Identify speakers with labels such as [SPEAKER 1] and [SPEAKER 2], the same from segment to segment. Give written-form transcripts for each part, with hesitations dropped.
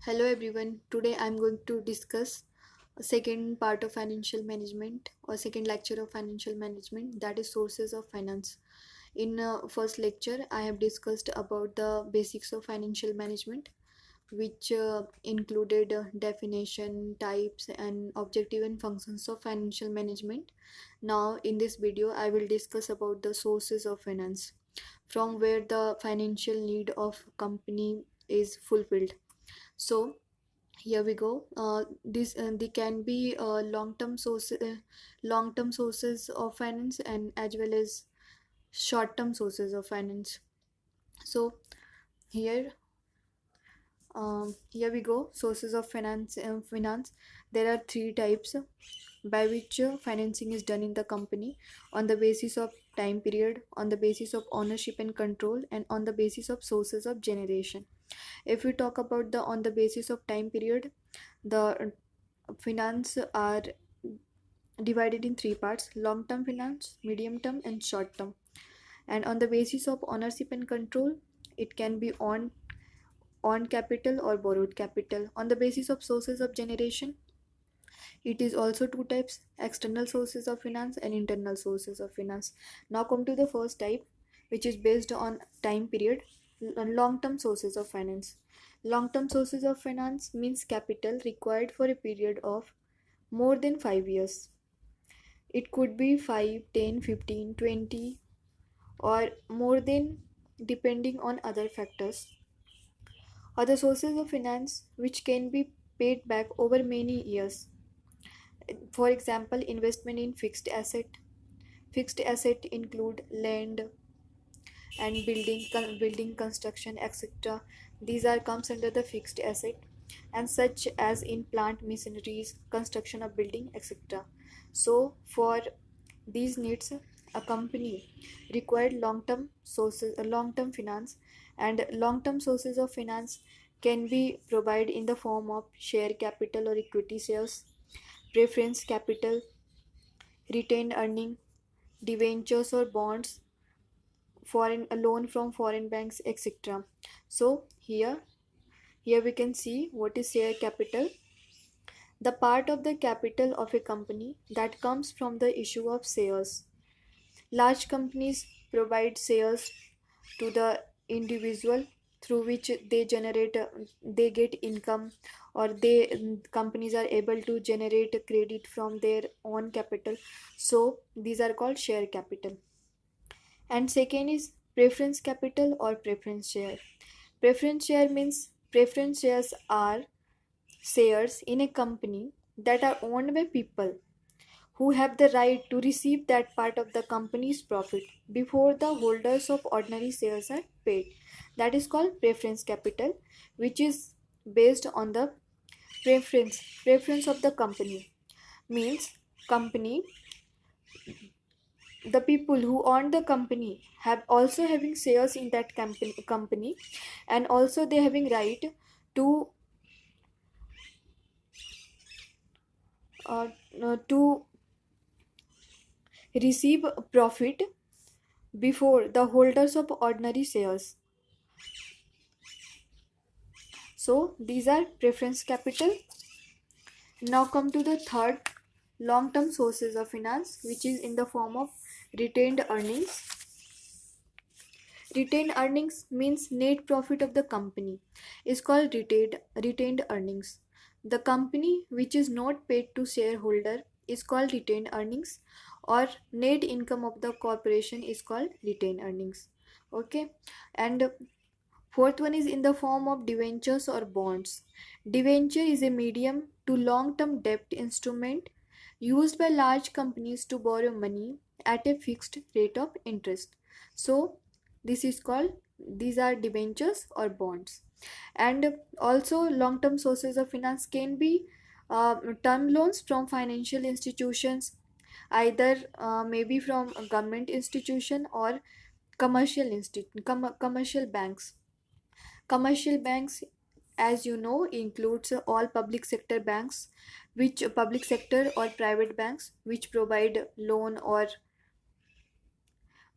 [SPEAKER 1] Hello everyone. Today I'm going to discuss a second part of financial management or second lecture of financial management, that is sources of finance. In first lecture I have discussed about the basics of financial management, which included definition, types and objective and functions of financial management. Now in this video I will discuss about the sources of finance, from where the financial need of company is fulfilled. So here we go. This they can be long term sources of finance and as well as short term sources of finance. So here here we go. Sources of finance. There are three types by which financing is done in the company: on the basis of time period, on the basis of ownership and control, and on the basis of sources of generation. If we talk about the on the basis of time period, the finance are divided in three parts: long term finance, medium term and short term. And on the basis of ownership and control, it can be on capital or borrowed capital. On the basis of sources of generation, it is also two types: external sources of finance and internal sources of finance. Now come to the first type, which is based on time period: long term sources of finance. Long term sources of finance means capital required for a period of more than 5 years. It could be 5, 10, 15, 20, or more than, depending on other factors. Other sources of finance which can be paid back over many years. For example, investment in fixed asset. Fixed asset include land and building construction, etc. These are comes under the fixed asset, and such as in plant machineries, construction of building, etc. So for these needs, a company required long term finance, and long term sources of finance can be provided in the form of share capital or equity shares, preference capital, retained earning, debentures or bonds, foreign a loan from foreign banks, etc. So here we can see what is share capital: the part of the capital of a company that comes from the issue of shares. Large companies provide shares to the individual, through which they get income, or companies are able to generate credit from their own capital. So these are called share capital. And second is preference capital or preference share. Preference share means preference shares are shares in a company that are owned by people who have the right to receive that part of the company's profit before the holders of ordinary shares are paid. That is called preference capital, which is based on the preference of the company. Means company, the people who own the company have also having shares in that company, and also they having right to uh, to receive profit before the holders of ordinary shares. So these are preference capital. Now come to the third, long term sources of finance, which is in the form of retained earnings. Retained earnings means net profit of the company is called retained earnings. The company which is not paid to shareholder is called retained earnings, or net income of the corporation is called retained earnings. Okay, and fourth one is in the form of debentures or bonds. Debenture is a medium to long term debt instrument used by large companies to borrow money at a fixed rate of interest. So, this is called, these are debentures or bonds. And also, long term sources of finance can be term loans from financial institutions, either maybe from a government institution or commercial banks. Commercial banks, as you know, includes all public sector banks, which public sector or private banks which provide loan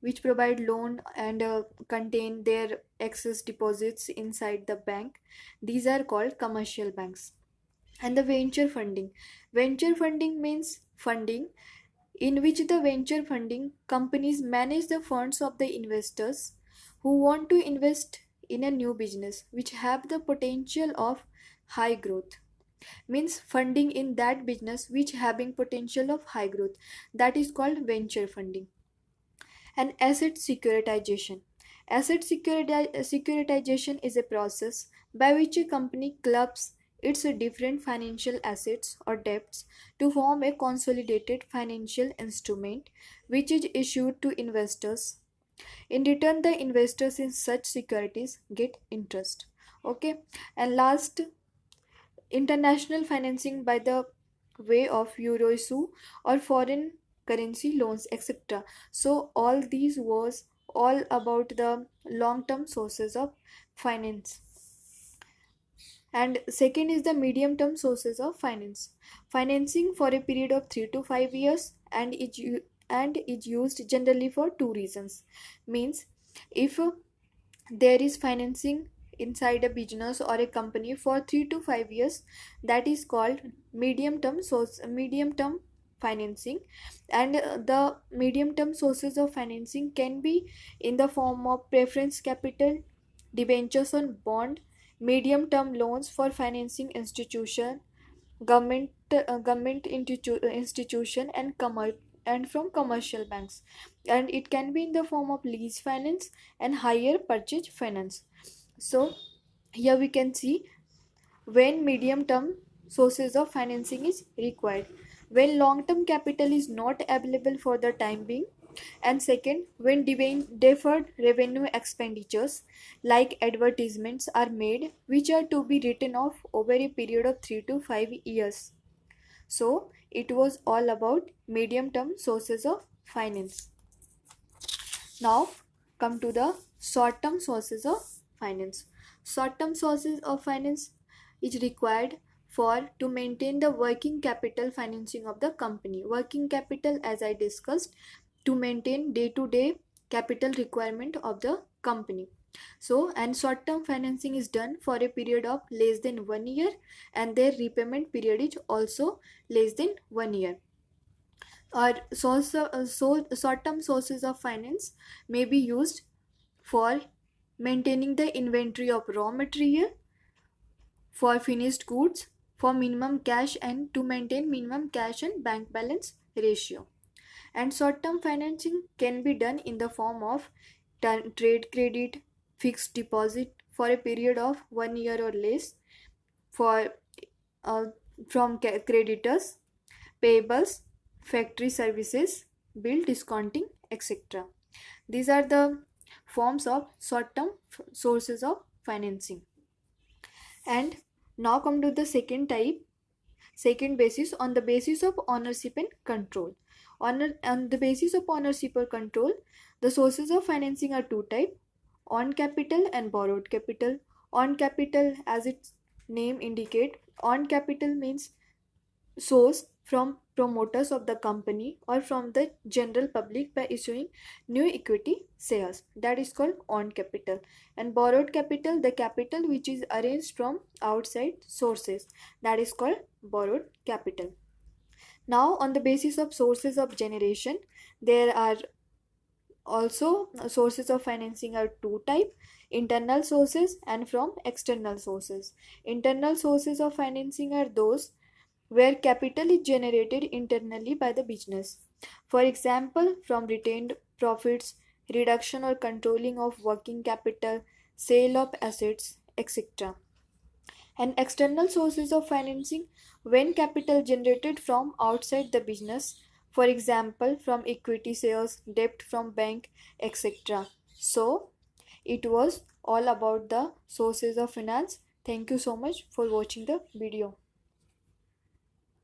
[SPEAKER 1] which provide loan and contain their excess deposits inside the bank. These are called commercial banks. And the venture funding means funding in which the venture funding companies manage the funds of the investors who want to invest in a new business which have the potential of high growth. Means funding in that business which having potential of high growth, that is called venture funding. And asset securitization. Securitization is a process by which a company clubs its different financial assets or debts to form a consolidated financial instrument which is issued to investors. In return, the investors in such securities get interest. Okay, and last, international financing by the way of euro issue or foreign currency loans, etc. So all these was all about the long term sources of finance. And second is the medium term sources of finance. Financing for a period of 3 to 5 years and is used generally for two reasons. Means if there is financing inside a business or a company for 3 to 5 years, that is called medium term financing. And the medium term sources of financing can be in the form of preference capital, debentures on bond, medium term loans for financing institution, institution, and from commercial banks. And it can be in the form of lease finance and higher purchase finance. So here we can see when medium term sources of financing is required, when long term capital is not available for the time being, and second, when deferred revenue expenditures like advertisements are made which are to be written off over a period of 3 to 5 years. So it was all about medium term sources of finance. Now come to the short term sources of finance. Short term sources of finance is required for to maintain the working capital financing of the company. Working capital, as I discussed, to maintain day to day capital requirement of the company. So, and short term financing is done for a period of less than 1 year, and their repayment period is also less than 1 year. Or short term sources of finance may be used for maintaining the inventory of raw material, for finished goods, for minimum cash, and to maintain minimum cash and bank balance ratio. And short term financing can be done in the form of trade credit, fixed deposit for a period of 1 year or less, for uh, from creditors, payables, factory services, bill discounting, etc. These are the forms of short term sources of financing. And now come to the second type, second basis, on the basis of ownership and control. On the basis of ownership or control, the sources of financing are two type: on capital and borrowed capital. On capital, as its name indicate, on capital means source from promoters of the company or from the general public by issuing new equity shares, that is called on capital. And borrowed capital, the capital which is arranged from outside sources, that is called borrowed capital. Now on the basis of sources of generation, there are also sources of financing are two type: internal sources and from external sources. Internal sources of financing are those where capital is generated internally by the business. For example, from retained profits, reduction or controlling of working capital, sale of assets, etc. And external sources of financing when capital generated from outside the business, for example, from equity shares, debt from bank, etc. So, it was all about the sources of finance. Thank you so much for watching the video.